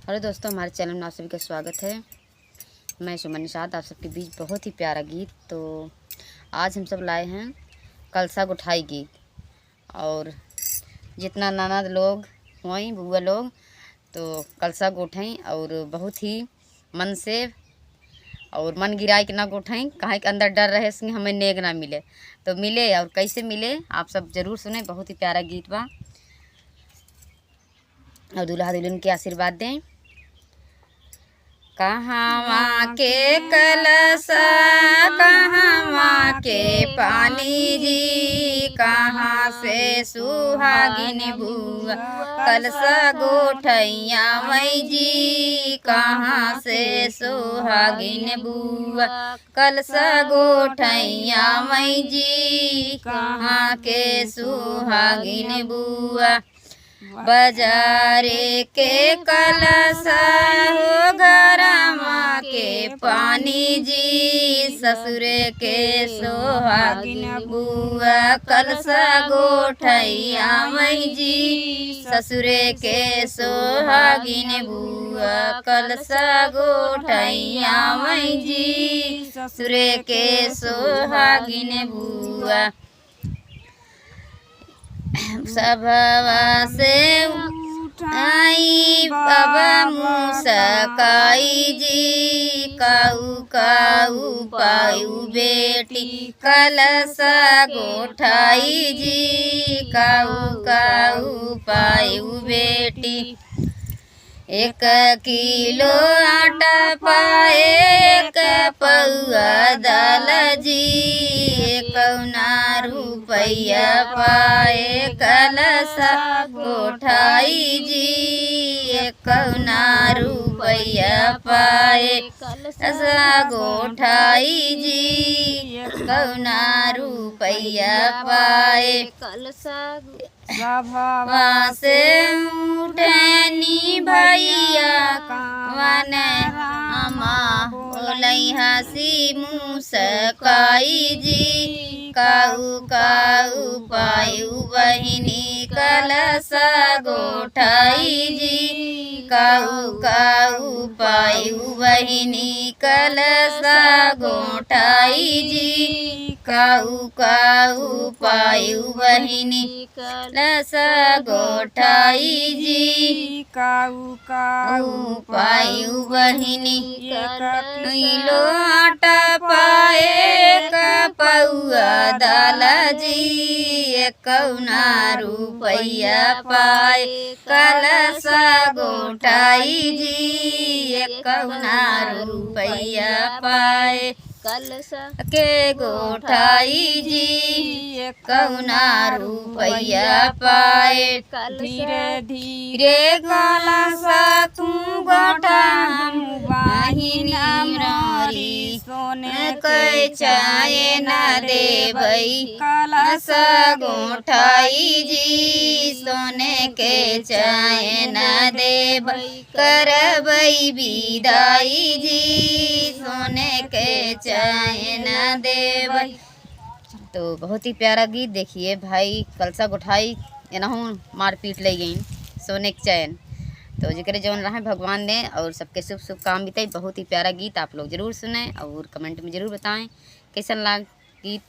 Hello दोस्तों, हमारे channel में आप सभी का स्वागत है। मैं सुमन निषाद, आप सबके बीच बहुत ही प्यारा गीत। तो आज हम सब लाए हैं कलसा गुठाई गीत। और जितना नाना लोग हुई बुआ लोग तो कलसा गोठें और बहुत ही मन से और मन गिराई के ना गोठें, कहाँ के अंदर डर रहे इसमें हमें नेग ना मिले तो मिले। और कैसे मिले आप सब ज़रूर सुने, बहुत ही प्यारा गीत बा। और दूल्हा दुल्हन के आशीर्वाद दें। कहवा के कलसा कहवा के पानी जी, कहाँ से सुहागिन बुआ कलसा गोठैया मई जी, कहाँ से सुहागिन बुआ कलसा गोठैया मई जी, कहाँ के सुहागिन बुआ। बाजारे के कलसा हो घरमा के पानी जी, ससुरे के सोहागिन बुआ कलसा गोठैया मई जी, ससुरे के सोहागिन बुआ कलसा गोठैया मई जी, ससुरे के सोहागिन बुआ। सभवा से आई बाबा मुसकाई जी, काऊ काऊ पायू बेटी कलसा गोठाई जी, काऊ काऊ पायू बेटी। 1 किलो आटा पाए 1 पौआ दाल जी, 51 रुपया पाए कलसा गोठाई जी, 51 रुपया पाए कलसा गोठाई जी, 51 रुपया पाए कलसा। सभवा से उठनी भैया कवन अमा बोलै हसी मुसकाई जी, काऊ काऊ पायू बहिनी कलसा गोठाई जी, काऊ काऊ पायू बहिनी कलसा गोठाई जी, काऊ काऊ पायू बहिनी कलसा गोठाई जी, काऊ काऊ पायू बहिनी। 1 किलो आटा पाए 1 पौआ दाल जी, 51 रुपया पाए कलसा गोठाई जी, 51 रुपया पाए कलसा के गोठाई जी, 51 रुपया पाए। धीरे धीरे कलसा तू गोठा हम बाहिनी सोने के चाहे न देबई कलसा गोठाई जी, सोने के चाहे न देबई करबई विदाई जी, सोने के चाहे न देबई। तो बहुत ही प्यारा गीत। देखिए भाई कलसा गोठाई एनहू मारपीट ले गई सोने के चैन। तो जिक्र जौन रहा भगवान ने और सबके शुभ शुभ काम बीते। बहुत ही प्यारा गीत, आप लोग ज़रूर सुने और कमेंट में ज़रूर बताएं कैसा लगा गीत।